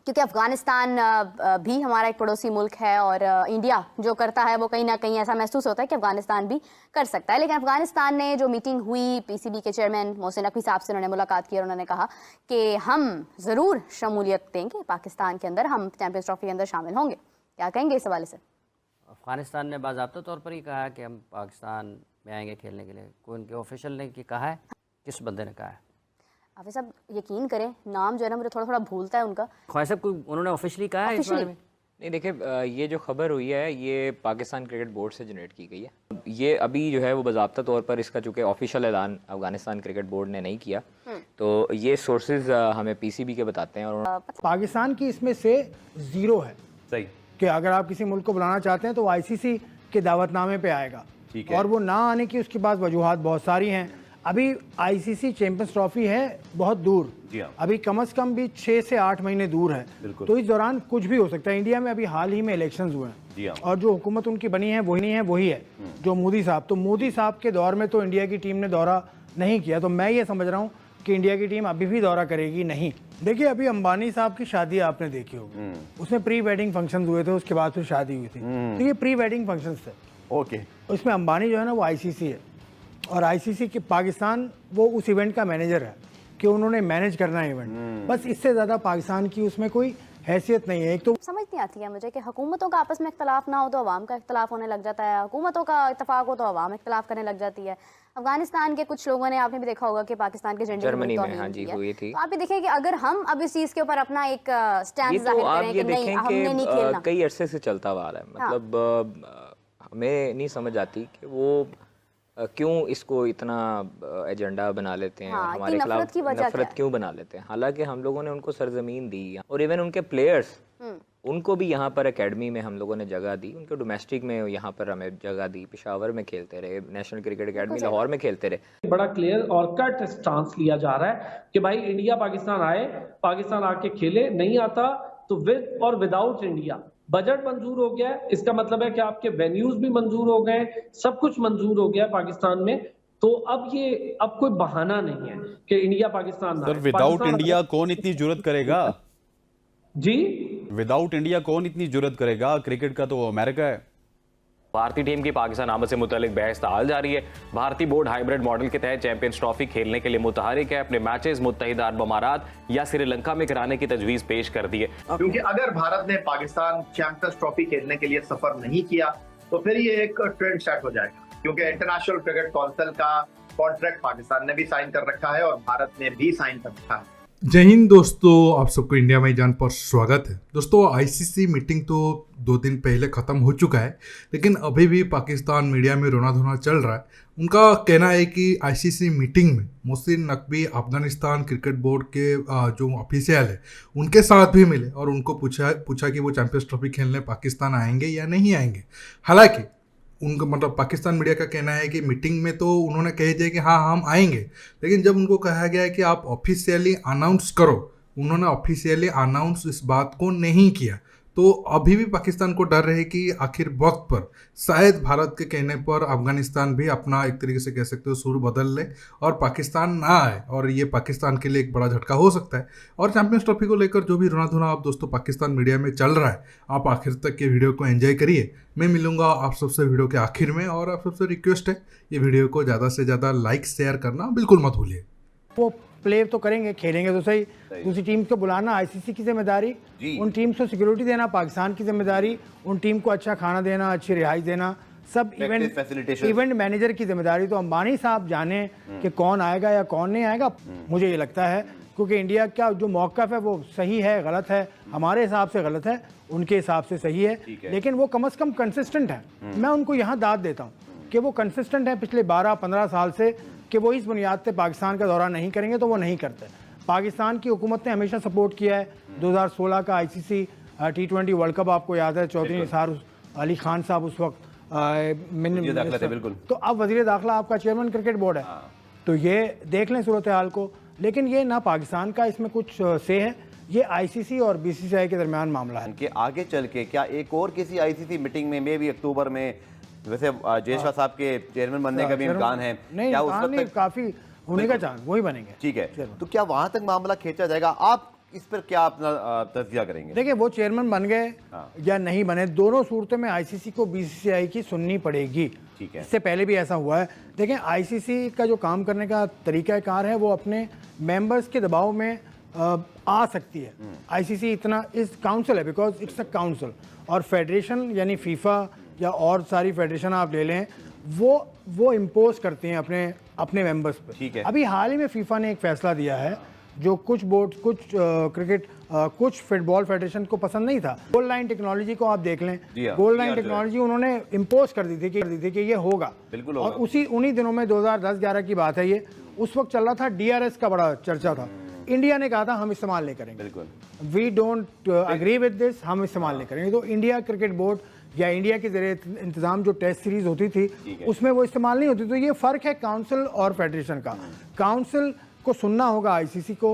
क्योंकि अफगानिस्तान भी हमारा एक पड़ोसी मुल्क है और इंडिया जो करता है वो कहीं ना कहीं ऐसा महसूस होता है कि अफगानिस्तान भी कर सकता है। लेकिन अफगानिस्तान ने जो मीटिंग हुई, पीसीबी के चेयरमैन मोहसिन नकवी साहब से उन्होंने मुलाकात की और उन्होंने कहा कि हम ज़रूर शमूलियत देंगे पाकिस्तान के अंदर, हम चैंपियंस ट्रॉफी के अंदर शामिल होंगे। क्या कहेंगे इस हवाले से? अफगानिस्तान ने बाज़ाब्ता तौर पर ही कहा है कि हम पाकिस्तान में आएंगे खेलने के लिए। कोई उनके ऑफिशियल ने कहा है? किस बंदे ने कहा है? हाफिज़ साहब यकीन करें, नाम जो है ना मुझे थोड़ा थोड़ा भूलता है उनका। ख्वाहिश साहब, कोई उन्होंने ऑफिशियली कहा है इस बारे में? नहीं, देखिए ये जो खबर हुई है ये पाकिस्तान क्रिकेट बोर्ड से जनरेट की गई है। ये अभी जो है वो बाज़ाब्ता तौर पर इसका चूँकि ऑफिशियल ऐलान अफगानिस्तान क्रिकेट बोर्ड ने नहीं किया, तो ये सोर्सेज हमें पीसीबी के बताते हैं। और पाकिस्तान की इसमें से ज़ीरो है सही कि अगर आप किसी मुल्क को बुलाना चाहते हैं तो आईसीसी के दावतनामे पे आएगा, ठीक है। और वो ना आने की उसके पास वजूहात बहुत सारी हैं। अभी आईसीसी चैंपियंस ट्रॉफी है बहुत दूर, जी हाँ। अभी कम से कम भी 6 से 8 महीने दूर है, तो इस दौरान कुछ भी हो सकता है। इंडिया में अभी हाल ही में इलेक्शंस हुए जी हैं हाँ। और जो हुकूमत उनकी बनी है वही है जो मोदी साहब। तो मोदी साहब के दौर में तो इंडिया की टीम ने दौरा नहीं किया, तो मैं ये समझ रहा हूँ कि इंडिया की टीम अभी भी दौरा करेगी नहीं। देखिए अभी अंबानी साहब की शादी आपने देखी होगी, उसमें प्री वेडिंग फंक्शन हुए थे, उसके बाद फिर शादी हुई थी, तो ये प्री वेडिंग फंक्शन थे। ओके, उसमें अंबानी जो है ना वो आईसीसी है, और आईसीसी के पाकिस्तान वो उस इवेंट का मैनेजर है कि उन्होंने मैनेज करना है इवेंट, बस इससे ज़्यादा पाकिस्तान की उसमें कोई हैसियत नहीं है। एक तो समझ नहीं आती है मुझे कि हुकूमतों का आपस में इख्तलाफ ना हो तो अवाम का इख्तलाफ होने लग जाता है, हुकूमतों का इत्तफाक हो तो अवाम इख्तलाफ करने लग जाती है। अफगानिस्तान के कुछ लोगों ने, आपने भी देखा होगा कि पाकिस्तान के झंडे जर्मनी में हाँ जी हुई थी। तो आप ये देखिए कि अगर हम अब इस चीज़ के ऊपर अपना एक स्टैंड ये तो जाहिर आप करें ये कि नहीं देखें हमने नहीं कि खेलना, कई अरसे से चलता हुआ आ रहा है। मतलब हमें नहीं समझ आती कि वो क्यों इसको इतना एजेंडा बना लेते हैं, हाँ, हमारे खिलाफ नफरत क्यों बना लेते हैं। हालांकि हम लोगों ने उनको सरजमीन दी और इवन उनके प्लेयर्स उनको भी यहाँ पर एकेडमी में हम लोगों ने जगह दी, उनके डोमेस्टिक में यहाँ पर हमें जगह दी, पेशावर में खेलते रहे, नेशनल क्रिकेट एकेडमी लाहौर में खेलते रहे। बड़ा क्लियर और कट स्टांस लिया जा रहा है कि भाई इंडिया पाकिस्तान आए, पाकिस्तान आके खेले, नहीं आता तो विद और विदाउट इंडिया। बजट मंजूर हो गया है, इसका मतलब है कि आपके वेन्यूज भी मंजूर हो गए, सब कुछ मंजूर हो गया पाकिस्तान में। तो अब कोई बहाना नहीं है कि India Pakistan sir without India कौन इतनी जुर्रत करेगा जी? विदाउट इंडिया कौन इतनी जुर्रत करेगा? क्रिकेट का तो अमेरिका है। भारतीय टीम की पाकिस्तान आमद से मुतालिक बहस ताल जारी है। भारतीय बोर्ड हाइब्रिड मॉडल के तहत चैंपियंस ट्रॉफी खेलने के लिए मुतहरिक है। अपने मैचेस मुत्तहिदा अरब अमारात या श्रीलंका में कराने की तजवीज पेश कर दी है। क्योंकि अगर भारत ने पाकिस्तान चैंपियंस ट्रॉफी खेलने के लिए सफर नहीं किया तो फिर ये एक ट्रेंड सेट हो जाएगा, क्योंकि इंटरनेशनल क्रिकेट काउंसिल का कॉन्ट्रैक्ट पाकिस्तान ने भी साइन कर रखा है और भारत ने भी साइन कर रखा है। जय हिंद दोस्तों, आप सबको इंडिया माई जान पर स्वागत है। दोस्तों आईसीसी मीटिंग तो 2 दिन पहले ख़त्म हो चुका है, लेकिन अभी भी पाकिस्तान मीडिया में रोना धोना चल रहा है। उनका कहना है कि आईसीसी मीटिंग में मोहसिन नकवी अफगानिस्तान क्रिकेट बोर्ड के जो ऑफिशियल है उनके साथ भी मिले और उनको पूछा कि वो चैंपियंस ट्रॉफी खेलने पाकिस्तान आएंगे या नहीं आएंगे। हालांकि उनका मतलब पाकिस्तान मीडिया का कहना है कि मीटिंग में तो उन्होंने कह दिया कि हाँ हम आएंगे, लेकिन जब उनको कहा गया है कि आप ऑफिशियली अनाउंस करो, उन्होंने ऑफिशियली अनाउंस इस बात को नहीं किया। तो अभी भी पाकिस्तान को डर है कि आखिर वक्त पर शायद भारत के कहने पर अफगानिस्तान भी अपना एक तरीके से कह सकते हो सुर बदल ले और पाकिस्तान ना आए, और ये पाकिस्तान के लिए एक बड़ा झटका हो सकता है। और चैंपियंस ट्रॉफी को लेकर जो भी रोना धोना आप दोस्तों पाकिस्तान मीडिया में चल रहा है, आप आखिर तक के वीडियो को एंजॉय करिए। मैं मिलूंगा आप सबसे वीडियो के आखिर में, और आप सबसे रिक्वेस्ट है ये वीडियो को ज़्यादा से ज़्यादा लाइक शेयर करना बिल्कुल मत भूलिए। वो प्ले तो करेंगे, खेलेंगे तो सही। दूसरी टीम को बुलाना आईसीसी की जिम्मेदारी, उन टीम्स को सिक्योरिटी देना पाकिस्तान की जिम्मेदारी, उन टीम को अच्छा खाना देना, अच्छी रिहाइश देना, सब इवेंट मैनेजर की जिम्मेदारी। तो अंबानी साहब जाने कि कौन आएगा या कौन नहीं आएगा। मुझे ये लगता है क्योंकि इंडिया का जो मौक़िफ़ है वो सही है, गलत है, हमारे हिसाब से गलत है, उनके हिसाब से सही है, लेकिन वो कम से कम कंसिस्टेंट है। मैं उनको यहाँ दाद देता हूँ कि वो कंसिस्टेंट है पिछले 12-15 साल से कि वो इस बुनियाद पे पाकिस्तान का दौरा नहीं करेंगे, तो वो नहीं करते। पाकिस्तान की हुकूमत ने हमेशा सपोर्ट किया है। 2016 का आईसीसी T20 वर्ल्ड कप आपको याद है, चौधरी निसार अली खान साहब उस वक्त बिल्कुल। तो अब वज़ीर दाखिला आपका चेयरमैन क्रिकेट बोर्ड है। तो ये देख लें सूरत हाल को। लेकिन ये ना पाकिस्तान का इसमें कुछ से है, ये आईसीसी और बीसीसीआई के दरमियान मामला है। कि आगे चल के क्या एक और किसी आईसीसी मीटिंग में मे भी अक्टूबर में, वैसे जयशा साहब के चेयरमैन बनने का भी इम्कान है, नहीं क्या उस वक्त काफ़ी होने का चांस वही बनेंगे, ठीक है, तो क्या वहां तक मामला खींचा जाएगा? आप इस पर क्या अपना तज्जिया करेंगे? देखिए, वो चेयरमैन बन गए या नहीं बने, दोनों सूरतों में आईसीसी को बीसीसीआई की सुननी पड़ेगी। ठीक है। इससे पहले भी ऐसा हुआ है। देखें, आईसीसी का जो काम करने का तरीकाकार है वो अपने मेंबर्स के दबाव में आ सकती है। आईसीसी इतना इस काउंसिल है बिकॉज इट्स अ काउंसिल, और फेडरेशन यानी फीफा या और सारी फेडरेशन आप ले लें, वो इम्पोज करते हैं अपने मेंबर्स पे। ठीक है। अभी हाल ही में फीफा ने एक फैसला दिया है जो कुछ बोर्ड, कुछ क्रिकेट, कुछ फुटबॉल फेडरेशन को पसंद नहीं था। गोल लाइन टेक्नोलॉजी को आप देख लें, गोल लाइन टेक्नोलॉजी उन्होंने इम्पोज कर दी थी कि ये होगा, बिल्कुल और होगा। उन्हीं दिनों में 2010-11 की बात है ये, उस वक्त चल रहा था डीआरएस का बड़ा चर्चा था। इंडिया ने कहा था हम इस्तेमाल नहीं करेंगे, बिल्कुल we don't agree with this, हम इस्तेमाल नहीं करेंगे। तो इंडिया क्रिकेट बोर्ड या इंडिया के जरिए इंतजाम जो टेस्ट सीरीज होती थी उसमें वो इस्तेमाल नहीं होती। तो ये फ़र्क है काउंसिल और फेडरेशन का। काउंसिल को सुनना होगा आईसीसी को,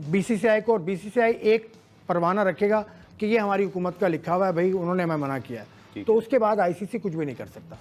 बीसीसीआई को, और बीसीसीआई एक परवाना रखेगा कि ये हमारी हुकूमत का लिखा हुआ है भाई, उन्होंने हमें मना किया है, तो उसके बाद आईसीसी कुछ भी नहीं कर सकता।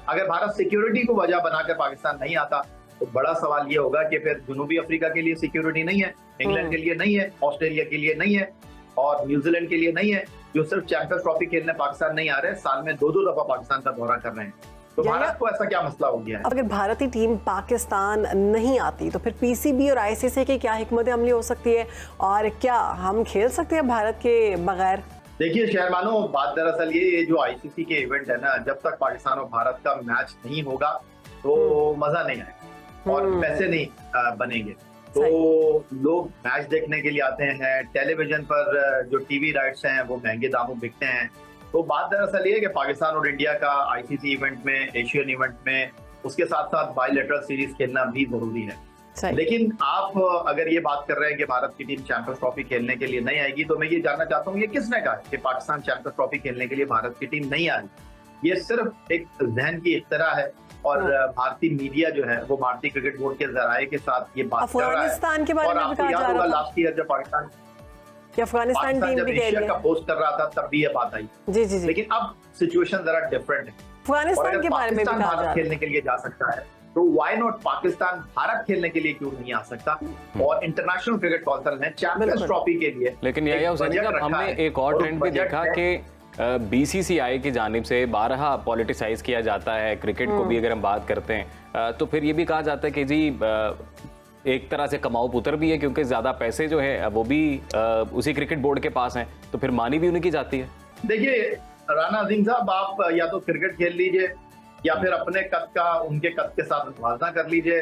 अगर भारत सिक्योरिटी को वजह बनाकर पाकिस्तान नहीं आता तो बड़ा सवाल ये होगा कि फिर जनूबी अफ्रीका के लिए सिक्योरिटी नहीं है, इंग्लैंड के लिए नहीं है, ऑस्ट्रेलिया के लिए नहीं है और न्यूजीलैंड के लिए नहीं है, जो सिर्फ चैंपियंस ट्रॉफी खेलने पाकिस्तान नहीं आ रहे, साल में 2-2 दफा पाकिस्तान का दौरा कर रहे हैं। तो भारत को ऐसा क्या मसला हो गया है? अगर भारतीय टीम पाकिस्तान नहीं आती तो फिर पीसीबी और आईसीसी की क्या हिकमत अमली हो सकती है, और क्या हम खेल सकते हैं भारत के बगैर? देखिए शहरमानो, बात दरअसल ये जो आईसीसी के इवेंट है ना, जब तक पाकिस्तान और भारत का मैच नहीं होगा तो मजा नहीं आएगा और पैसे नहीं बनेंगे। तो लोग मैच देखने के लिए आते हैं, टेलीविजन पर जो टीवी राइट्स हैं वो महंगे दामों बिकते हैं। तो बात दरअसल ये है कि पाकिस्तान और इंडिया का आईसीसी इवेंट में, एशियन इवेंट में, उसके साथ साथ बायलैटरल सीरीज खेलना भी जरूरी है। लेकिन आप अगर ये बात कर रहे हैं कि भारत की टीम चैंपियंस ट्रॉफी खेलने के लिए नहीं आएगी, तो मैं ये जानना चाहता हूँ ये किसने कहा कि पाकिस्तान चैंपियंस ट्रॉफी खेलने के लिए भारत की टीम नहीं आ रही? ये सिर्फ एक जहन की इख्तरा है और भारतीय मीडिया जो है वो भारतीय क्रिकेट बोर्ड के जराये के साथ ये बात कर रहा है। अफगानिस्तान के बारे में भी कहा जा रहा था लास्ट ईयर जब पाकिस्तान टीम भी एशिया का होस्ट कर रहा था तब भी ये बात आई। जी जी जी। लेकिन अब सिचुएशन जरा डिफरेंट है। अफगानिस्तान के बारे में भी कहा जा रहा है खेलने के लिए जा सकता है, तो व्हाई नॉट पाकिस्तान भारत खेलने के लिए क्यों नहीं आ सकता? और इंटरनेशनल क्रिकेट काउंसिल ने चैंपियंस ट्रॉफी के लिए, लेकिन यही हमने एक और ट्रेंड भी देखा कि बीसीसीआई की जानिब से 12 पॉलिटिसाइज किया जाता है क्रिकेट को भी। अगर हम बात करते हैं तो फिर ये भी कहा जाता है कि जी एक तरह से कमाओ पुत्र भी है, क्योंकि ज्यादा पैसे जो है वो भी उसी क्रिकेट बोर्ड के पास हैं, तो फिर मानी भी उन्हीं की जाती है। देखिए राना अजीम साहब, आप या तो क्रिकेट खेल लीजिए या फिर अपने कद का उनके कद के साथ मुवाजना कर लीजिए,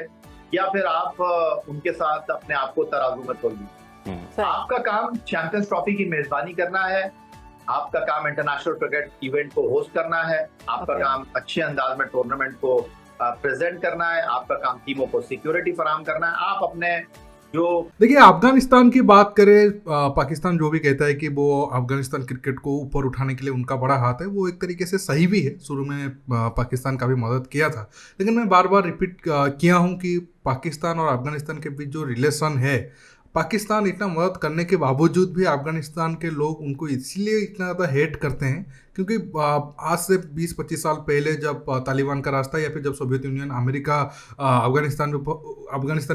या फिर आप उनके साथ अपने आप को तराजू में तोल लीजिए। आपका काम चैंपियंस ट्रॉफी की मेजबानी करना है, आपका काम इंटरनेशनल क्रिकेट इवेंट को होस्ट करना है, आपका काम अच्छे अंदाज में टूर्नामेंट को प्रेजेंट करना है, आपका काम टीमों को सिक्योरिटी फराहम करना है। आप अपने जो देखिए, अफगानिस्तान की बात करें, पाकिस्तान जो भी कहता है कि वो अफगानिस्तान क्रिकेट को ऊपर उठाने के लिए उनका बड़ा हाथ है, वो एक तरीके से सही भी है। शुरू में पाकिस्तान का भी मदद किया था, लेकिन मैं बार बार रिपीट किया हूँ कि पाकिस्तान और अफगानिस्तान के बीच जो रिलेशन है, पाकिस्तान इतना मदद करने के बावजूद भी अफगानिस्तान के लोग उनको इसलिए इतना ज़्यादा हेट करते हैं क्योंकि आज से 20-25 साल पहले जब तालिबान का राज था या फिर जब सोवियत यूनियन, अमेरिका अफगानिस्तान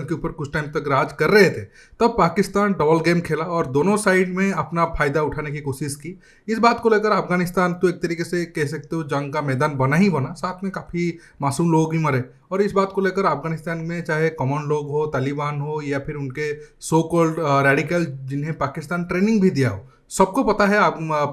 के ऊपर कुछ टाइम तक राज कर रहे थे, तब पाकिस्तान डबल गेम खेला और दोनों साइड में अपना फ़ायदा उठाने की कोशिश की। इस बात को लेकर अफगानिस्तान तो एक तरीके से कह सकते हो जंग का मैदान बना ही बना, साथ में काफ़ी मासूम लोग भी मरे। और इस बात को लेकर अफगानिस्तान में चाहे कॉमन लोग हो, तालिबान हो या फिर उनके सो कॉल्ड रेडिकल जिन्हें पाकिस्तान ट्रेनिंग भी दिया हो, सबको पता है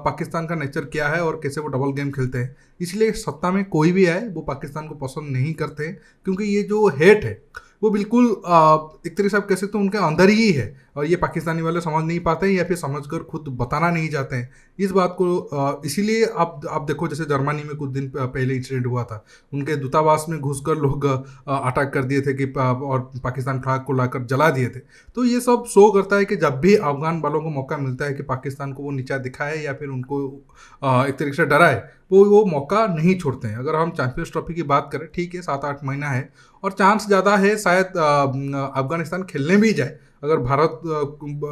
पाकिस्तान का नेचर क्या है और कैसे वो डबल गेम खेलते हैं। इसलिए सत्ता में कोई भी आए वो पाकिस्तान को पसंद नहीं करते हैं, क्योंकि ये जो हेट है वो बिल्कुल एक तरीके से आप कह सकते हो उनके अंदर ही है, और ये पाकिस्तानी वाले समझ नहीं पाते हैं या फिर समझकर खुद बताना नहीं चाहते हैं इस बात को। इसीलिए आप देखो, जैसे जर्मनी में कुछ दिन पहले इंसिडेंट हुआ था, उनके दूतावास में घुसकर लोग अटैक कर दिए थे कि और पाकिस्तान फ्लैग को लाकर जला दिए थे। तो ये सब शो करता है कि जब भी अफगान वालों को मौका मिलता है कि पाकिस्तान को वो नीचा दिखाए या फिर उनको एक तरीके से डराए, वो मौका नहीं छोड़ते हैं। अगर हम चैंपियंस ट्रॉफी की बात करें, ठीक है 7-8 महीना है और चांस ज़्यादा है शायद अफगानिस्तान खेलने भी जाए। अगर भारत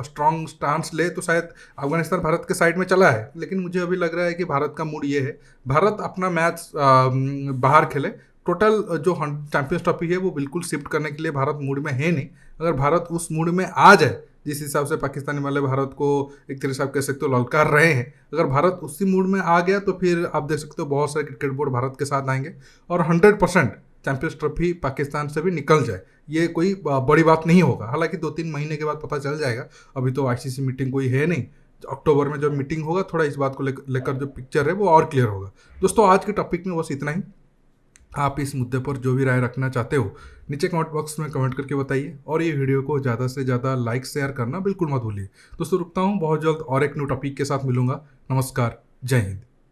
स्ट्रॉन्ग स्टांस ले तो शायद अफगानिस्तान भारत के साइड में चला है, लेकिन मुझे अभी लग रहा है कि भारत का मूड ये है, भारत अपना मैच बाहर खेले। टोटल जो चैंपियंस ट्रॉफी है वो बिल्कुल शिफ्ट करने के लिए भारत मूड में है नहीं। अगर भारत उस मूड में आ जाए जिस हिसाब से पाकिस्तानी वाले भारत को एक तरह से आप कह सकते हो ललकार रहे हैं, अगर भारत उसी मूड में आ गया तो फिर आप देख सकते हो बहुत सारे क्रिकेट बोर्ड भारत के साथ आएंगे और 100% चैंपियंस ट्रॉफी पाकिस्तान से भी निकल जाए, ये कोई बड़ी बात नहीं होगा। हालांकि 2-3 महीने के बाद पता चल जाएगा, अभी तो आईसीसी मीटिंग कोई है नहीं। अक्टूबर में जब मीटिंग होगा थोड़ा इस बात को लेकर जो पिक्चर है वो और क्लियर होगा। दोस्तों आज के टॉपिक में बस इतना ही। आप इस मुद्दे पर जो भी राय रखना चाहते हो नीचे कमेंट बॉक्स में कमेंट करके बताइए और ये वीडियो को ज़्यादा से ज़्यादा लाइक शेयर करना बिल्कुल मत भूलिए। दोस्तों रुकता हूँ, बहुत जल्द और एक न्यू टॉपिक के साथ मिलूंगा। नमस्कार, जय हिंद।